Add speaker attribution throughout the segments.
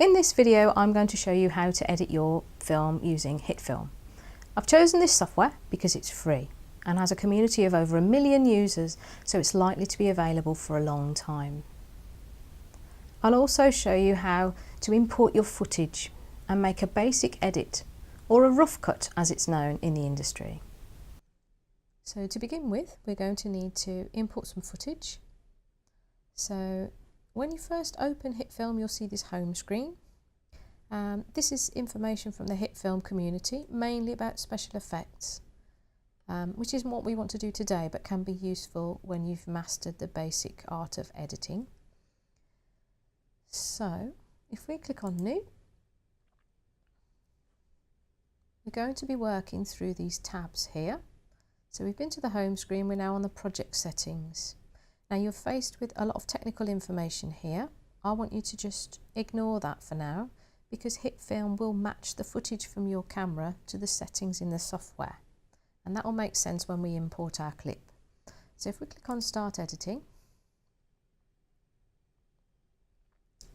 Speaker 1: In this video, I'm going to show you how to edit your film using HitFilm. I've chosen this software because it's free and has a community of over 1 million users, so it's likely to be available for a long time. I'll also show you how to import your footage and make a basic edit, or a rough cut as it's known in the industry. So to begin with, we're going to need to import some footage. So when you first open HitFilm, you'll see this home screen. This is information from the HitFilm community, mainly about special effects, which isn't what we want to do today, but can be useful when you've mastered the basic art of editing. So if we click on New, we're going to be working through these tabs here. So we've been to the home screen, we're now on the project settings. Now you're faced with a lot of technical information here. I want you to just ignore that for now, because HitFilm will match the footage from your camera to the settings in the software. And that will make sense when we import our clip. So if we click on Start Editing.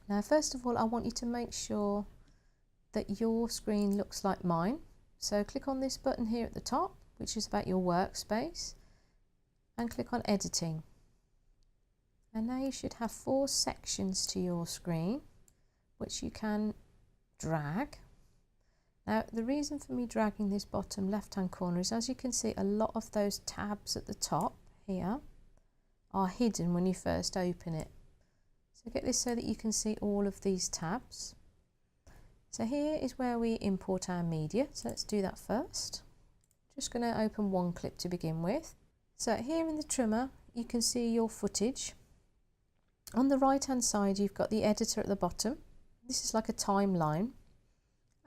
Speaker 1: Now first of all, I want you to make sure that your screen looks like mine. So click on this button here at the top, which is about your workspace, and click on Editing. And now you should have 4 sections to your screen, which you can drag. Now the reason for me dragging this bottom left hand corner is, as you can see, a lot of those tabs at the top here are hidden when you first open it. So get this so that you can see all of these tabs. So here is where we import our media, so let's do that first. Just going to open one clip to begin with. So here in the trimmer you can see your footage. On the right hand side you've got the editor at the bottom. This is like a timeline,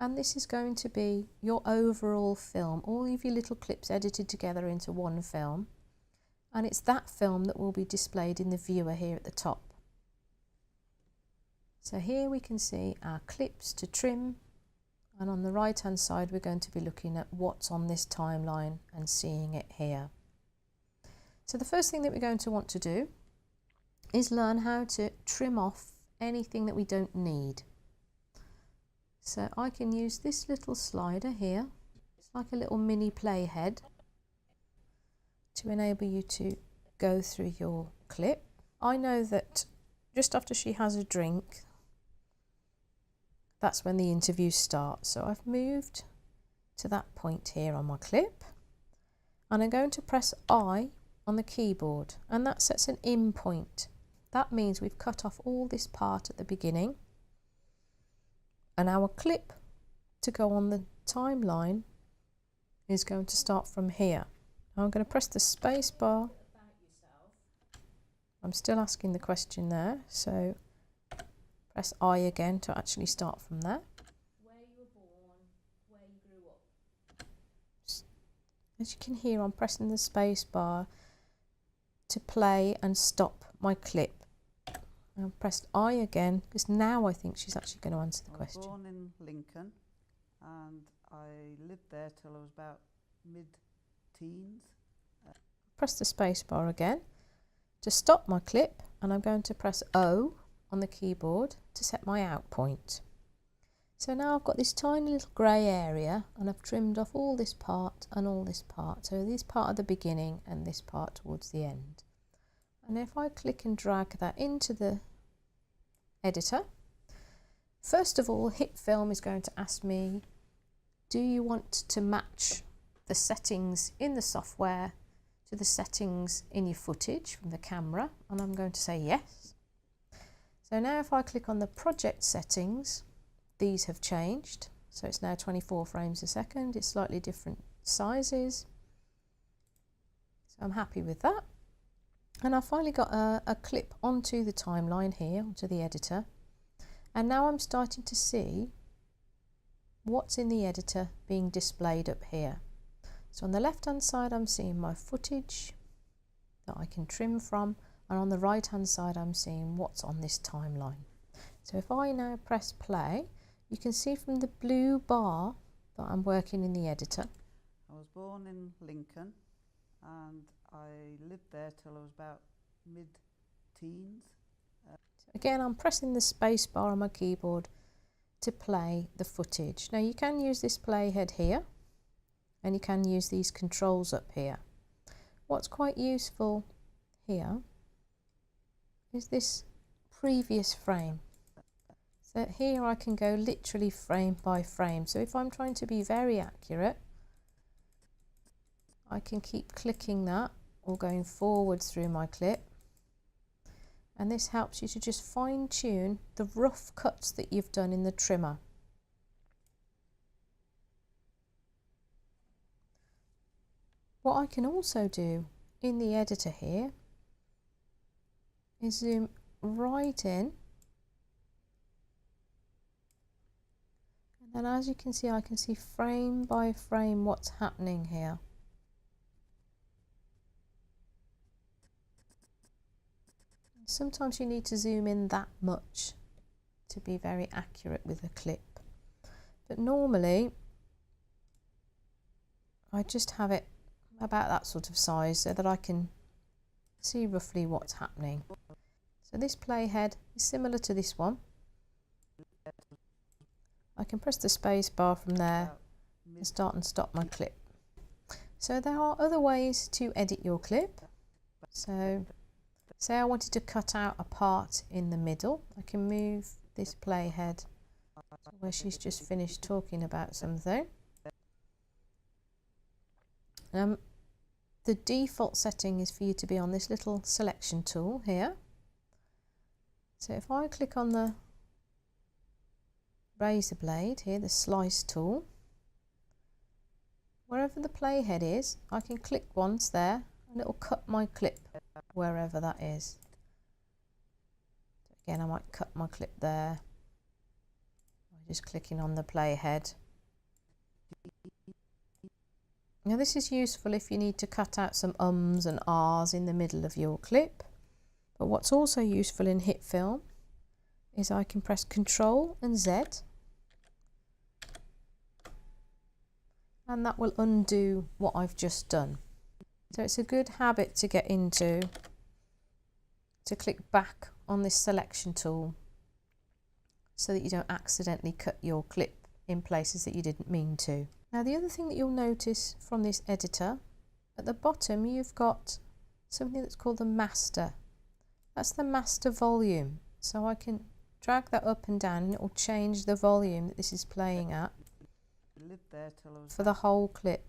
Speaker 1: and this is going to be your overall film, all of your little clips edited together into one film, and it's that film that will be displayed in the viewer here at the top. So here we can see our clips to trim, and on the right hand side we're going to be looking at what's on this timeline and seeing it here. So the first thing that we're going to want to do is learn how to trim off anything that we don't need. So I can use this little slider here. It's like a little mini playhead to enable you to go through your clip. I know that just after she has a drink, that's when the interview starts. So I've moved to that point here on my clip, and I'm going to press I on the keyboard, and that sets an in point. That means we've cut off all this part at the beginning, and our clip to go on the timeline is going to start from here. Now I'm going to press the space bar. I'm still asking the question there, so press I again to actually start from there.
Speaker 2: Where you were born, where you grew up.
Speaker 1: As you can hear, I'm pressing the space bar to play and stop my clip. I've pressed I again, because now I think she's actually going to answer the question.
Speaker 3: I was born in Lincoln, and I lived there till I was about mid-teens.
Speaker 1: Press the space bar again to stop my clip, and I'm going to press O on the keyboard to set my out point. So now I've got this tiny little grey area, and I've trimmed off all this part and all this part. So this part at the beginning and this part towards the end. And if I click and drag that into the editor, first of all, HitFilm is going to ask me, do you want to match the settings in the software to the settings in your footage from the camera? And I'm going to say yes. So now if I click on the project settings, these have changed. So it's now 24 frames a second. It's slightly different sizes. So I'm happy with that. And I've finally got a clip onto the timeline here, onto the editor. And now I'm starting to see what's in the editor being displayed up here. So on the left hand side I'm seeing my footage that I can trim from, and on the right hand side I'm seeing what's on this timeline. So if I now press play, you can see from the blue bar that I'm working in the editor.
Speaker 3: I was born in Lincoln, and I lived there till I was about mid-teens.
Speaker 1: Again, I'm pressing the space bar on my keyboard to play the footage. Now you can use this playhead here and you can use these controls up here. What's quite useful here is this previous frame. So here I can go literally frame by frame. So if I'm trying to be very accurate, I can keep clicking that or going forwards through my clip. And this helps you to just fine tune the rough cuts that you've done in the trimmer. What I can also do in the editor here is zoom right in, and then as you can see, I can see frame by frame what's happening here. Sometimes you need to zoom in that much to be very accurate with a clip, but normally I just have it about that sort of size so that I can see roughly what's happening. So this playhead is similar to this one. I can press the space bar from there and start and stop my clip. So there are other ways to edit your clip. So say I wanted to cut out a part in the middle, I can move this playhead where she's just finished talking about something. The default setting is for you to be on this little selection tool here. So if I click on the razor blade here, the slice tool, wherever the playhead is, I can click once there and it will cut my clip wherever that is. Again, I might cut my clip there by just clicking on the playhead. Now this is useful if you need to cut out some ums and ahs in the middle of your clip. But what's also useful in HitFilm is I can press Ctrl and Z, and that will undo what I've just done. So it's a good habit to get into, to click back on this selection tool so that you don't accidentally cut your clip in places that you didn't mean to. Now the other thing that you'll notice from this editor, at the bottom you've got something that's called the master. That's the master volume. So I can drag that up and down and it will change the volume that this is playing at for the whole clip.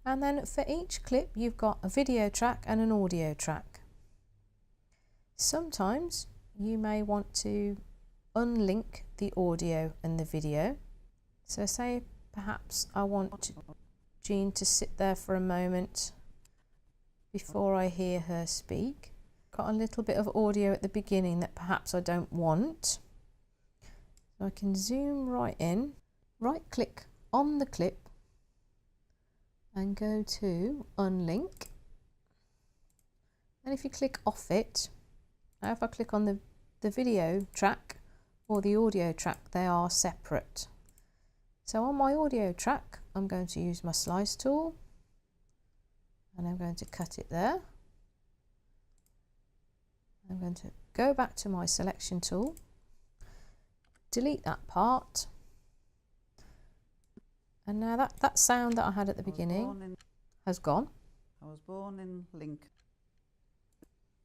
Speaker 1: And then for each clip you've got a video track and an audio track. Sometimes you may want to unlink the audio and the video. So say perhaps I want Jean to sit there for a moment before I hear her speak. Got a little bit of audio at the beginning that perhaps I don't want. So I can zoom right in, right click on the clip and go to unlink. And if you click off it, now if I click on the video track or the audio track, they are separate. So on my audio track, I'm going to use my slice tool and I'm going to cut it there. I'm going to go back to my selection tool, delete that part, and now that sound that I had at the beginning has gone.
Speaker 3: I was born in link.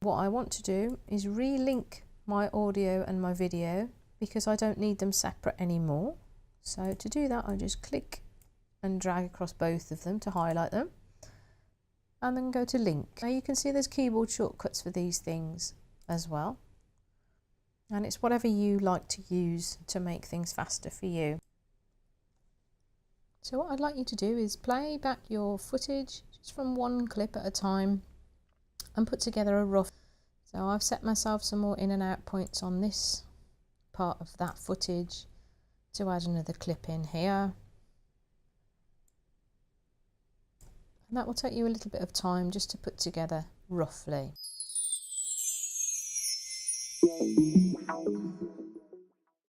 Speaker 1: What I want to do is relink my audio and my video because I don't need them separate anymore. So to do that, I just click and drag across both of them to highlight them and then go to link. Now you can see there's keyboard shortcuts for these things as well, and it's whatever you like to use to make things faster for you. So what I'd like you to do is play back your footage just from one clip at a time and put together a rough. So I've set myself some more in and out points on this part of that footage to add another clip in here. And that will take you a little bit of time just to put together roughly.